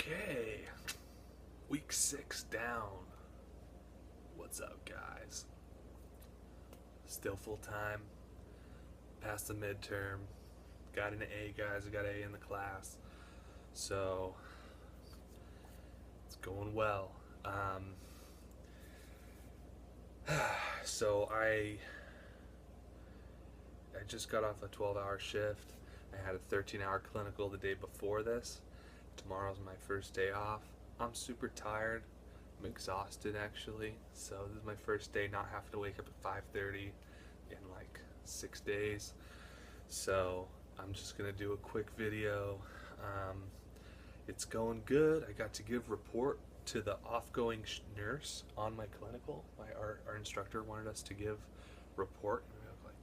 Okay, week 6 down. What's up, guys? Still full time, passed the midterm, got an A, guys. I got an A in the class, so it's going well. So I just got off a 12-hour shift. I had a 13-hour clinical the day before this. Tomorrow's my first day off. I'm super tired. I'm exhausted actually. So this is my first day not having to wake up at 5:30 in like 6 days. So I'm just gonna do a quick video. Um, it's going good. I got to give report to the offgoing nurse on my clinical. Our instructor wanted us to give report like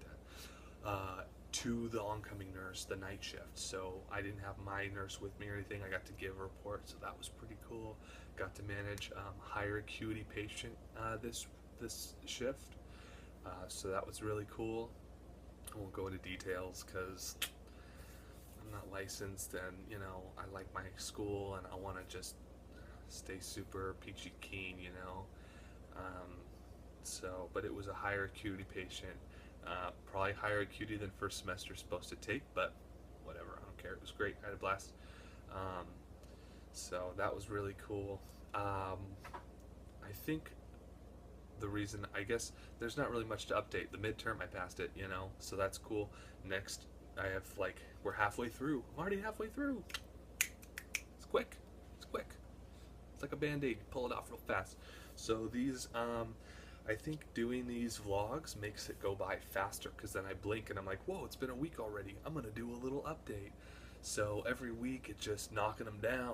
that to the oncoming nurse, the night shift. So I didn't have my nurse with me or anything. I got to give a report, so that was pretty cool. Got to manage higher acuity patient this shift, so that was really cool. I won't go into details because I'm not licensed, and I like my school and I want to just stay super peachy keen, so, but it was a higher acuity patient, probably higher acuity than first semester is supposed to take, but whatever, I don't care. It was great. I had a blast. So that was really cool. I think the reason, I guess, there's not really much to update. The midterm, I passed it, so that's cool. Next, I have we're halfway through. I'm already halfway through. It's quick. It's quick. It's like a band-aid. You pull it off real fast. So these, I think doing these vlogs makes it go by faster, because then I blink and I'm like, whoa, it's been a week already. I'm going to do a little update. So every week it's just knocking them down.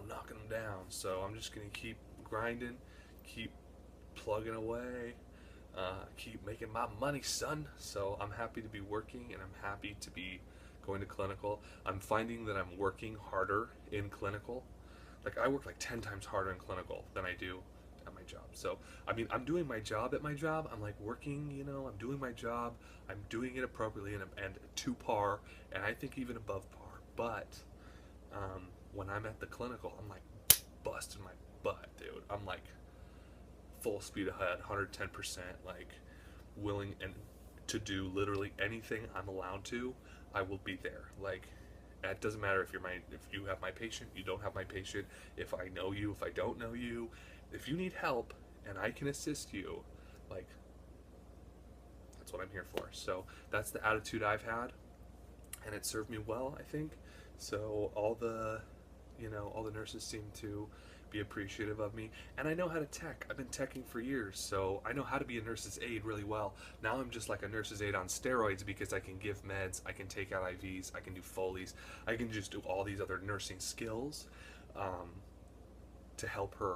So I'm just going to keep grinding, keep plugging away, keep making my money, son. So I'm happy to be working, and I'm happy to be going to clinical. I'm finding that I'm working harder in clinical. Like, I work like 10 times harder in clinical than I do at my job. So, I mean, I'm doing my job at my job. I'm like working, I'm doing my job. I'm doing it appropriately and to par, and I think even above par. But when I'm at the clinical, I'm like busting my butt, dude. I'm like full speed ahead, 110%, like willing and to do literally anything I'm allowed to. I will be there. Like, it doesn't matter if you have my patient, you don't have my patient, if I know you, if I don't know you, if you need help and I can assist you, like, that's what I'm here for. So that's the attitude I've had, and it served me well, I think. So all the nurses seem to be appreciative of me, and I know how to tech. I've been teching for years, so I know how to be a nurse's aide really well. Now I'm just like a nurse's aide on steroids, because I can give meds, I can take out IVs, I can do Foleys, I can just do all these other nursing skills to help her,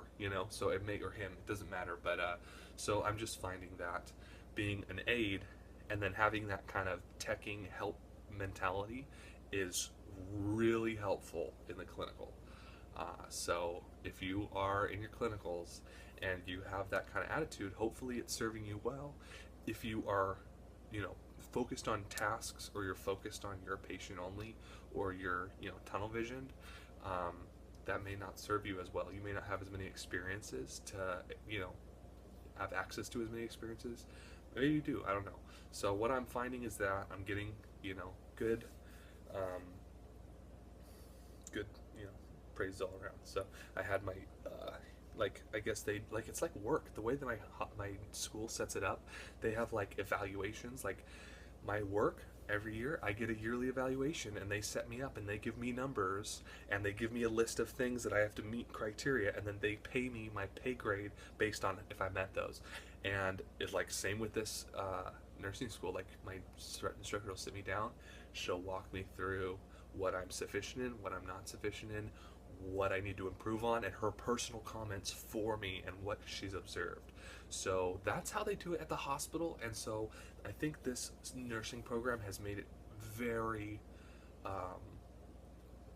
so it may, or him, it doesn't matter. But so I'm just finding that being an aide and then having that kind of teching help mentality is really helpful in the clinical. So if you are in your clinicals and you have that kind of attitude, hopefully it's serving you well. If you are, focused on tasks, or you're focused on your patient only, or you're, tunnel visioned, that may not serve you as well. You may not have as many experiences to, have access to as many experiences. Maybe you do, I don't know. So what I'm finding is that I'm getting, good, good, praise all around. So I had my, I guess it's like work. The way that my school sets it up, they have like evaluations. Like, my work, every year I get a yearly evaluation, and they set me up and they give me numbers, and they give me a list of things that I have to meet criteria, and then they pay me my pay grade based on if I met those. And it's like same with this nursing school. Like, my instructor will sit me down, she'll walk me through what I'm sufficient in, what I'm not sufficient in, what I need to improve on, and her personal comments for me and what she's observed. So that's how they do it at the hospital. And so I think this nursing program has made it very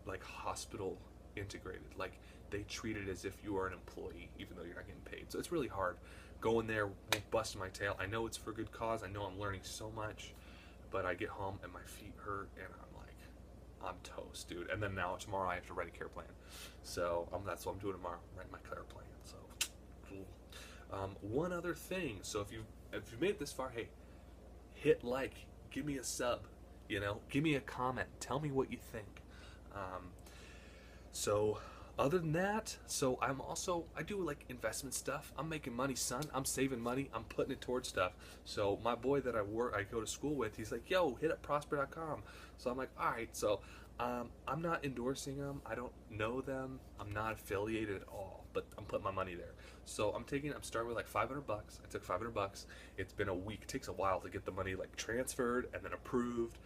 like hospital integrated. Like, they treat it as if you are an employee, even though you're not getting paid. So it's really hard going there, busting my tail. I know it's for good cause. I know I'm learning so much, but I get home and my feet hurt, and I'm like, I'm toast, dude. And then now tomorrow I have to write a care plan. So that's what I'm doing tomorrow. Write my care plan. So cool. One other thing. So if you made it this far, hey, hit like, give me a sub, give me a comment, tell me what you think. Um, so other than that, so I do like investment stuff. I'm making money, son. I'm saving money. I'm putting it towards stuff. So my boy that I go to school with, he's like, yo, hit up prosper.com. So I'm like, all right. So I'm not endorsing them. I don't know them. I'm not affiliated at all, but I'm putting my money there. So I'm starting with like $500. I took $500. It's been a week. It takes a while to get the money like transferred and then approved,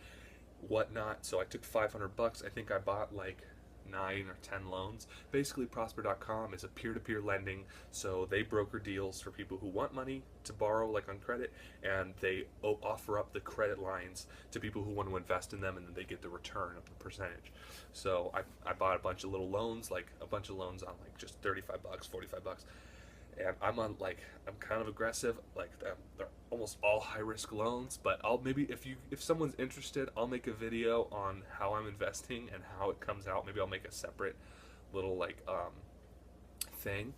whatnot. So I took $500. I think I bought like 9 or 10 loans. Basically, prosper.com is a peer-to-peer lending, so they broker deals for people who want money to borrow like on credit, and they offer up the credit lines to people who want to invest in them, and then they get the return of the percentage. So I bought a bunch of little loans, like a bunch of loans on like just $35, $45, and I'm kind of aggressive. Like they're almost all high risk loans, but I'll maybe if someone's interested, I'll make a video on how I'm investing and how it comes out. Maybe I'll make a separate little thing,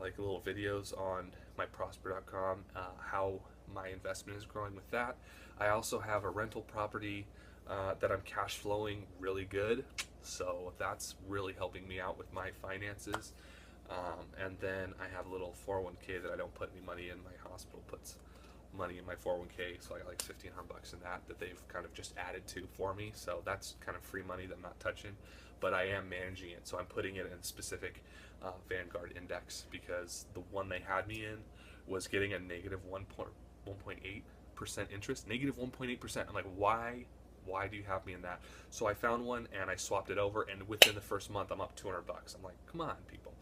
like little videos on my prosper.com, how my investment is growing with that. I also have a rental property that I'm cash flowing really good, so that's really helping me out with my finances. And then I have a little 401k that I don't put any money in. My hospital puts money in my 401k, so I got like $1,500 in that they've kind of just added to for me. So that's kind of free money that I'm not touching, but I am managing it. So I'm putting it in a specific Vanguard index, because the one they had me in was getting a negative 1.8% interest. Negative 1.8%. I'm like, why? Why do you have me in that? So I found one and I swapped it over, and within the first month I'm up $200. I'm like, come on, people.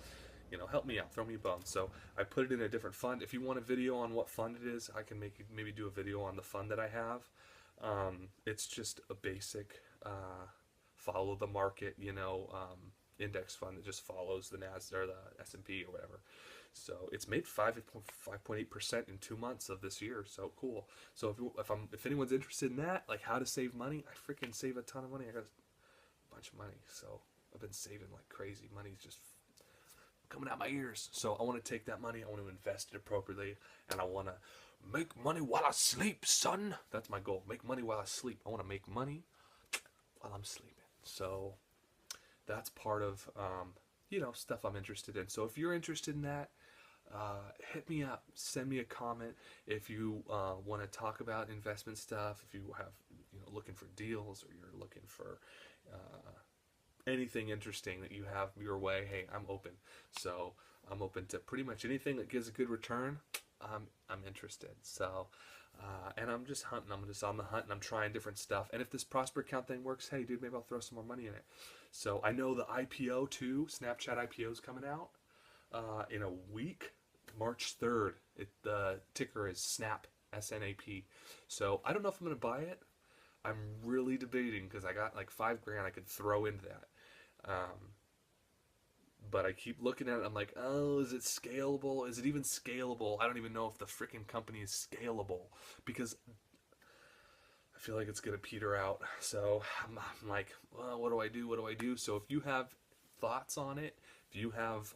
Help me out, throw me a bone. So I put it in a different fund. If you want a video on what fund it is, I can maybe do a video on the fund that I have. It's just a basic follow the market, index fund that just follows the NASDAQ or the S&P or whatever. So it's made 5.8% in 2 months of this year. So cool. So if anyone's interested in that, like how to save money, I freaking save a ton of money. I got a bunch of money, so I've been saving like crazy. Money's just coming out my ears. So I want to take that money, I want to invest it appropriately, and I want to make money while I sleep, son. That's my goal. Make money while I sleep. I want to make money while I'm sleeping. So that's part of stuff I'm interested in. So if you're interested in that, hit me up, send me a comment. If you want to talk about investment stuff, if you have looking for deals, or you're looking for anything interesting that you have your way, hey, I'm open. So I'm open to pretty much anything that gives a good return. I'm interested. So and I'm just hunting. I'm just on the hunt, and I'm trying different stuff. And if this Prosper account thing works, hey dude, maybe I'll throw some more money in it. So I know the IPO too, Snapchat IPO is coming out in a week, March 3rd. The ticker is SNAP, SNAP. So I don't know if I'm gonna buy it. I'm really debating, because I got like $5,000 I could throw into that. But I keep looking at it. I'm like, oh, is it scalable? Is it even scalable? I don't even know if the freaking company is scalable, because I feel like it's going to peter out. So I'm like, well, what do I do? What do I do? So if you have thoughts on it, if you have,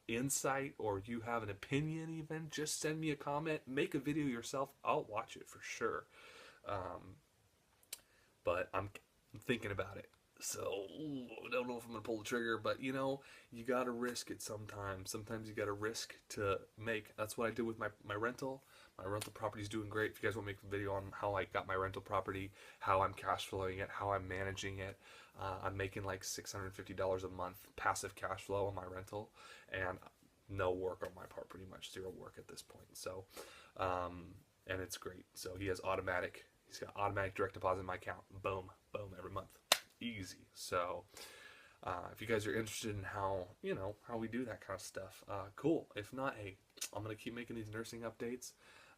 insight, or you have an opinion even, just send me a comment. Make a video yourself. I'll watch it for sure. But I'm thinking about it. So I don't know if I'm gonna pull the trigger, but you gotta risk it sometimes. Sometimes you gotta risk to make. That's what I did with my rental. My rental property's doing great. If you guys want to make a video on how I got my rental property, how I'm cash flowing it, how I'm managing it, I'm making like $650 a month passive cash flow on my rental, and no work on my part, pretty much zero work at this point. So, and it's great. So he's got automatic direct deposit in my account. Boom, boom, every month. Easy. So if you guys are interested in how we do that kind of stuff, cool. If not, hey, I'm gonna keep making these nursing updates.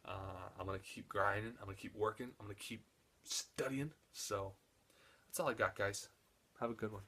I'm gonna keep grinding. I'm gonna keep working. I'm gonna keep studying. So that's all I got, guys. Have a good one.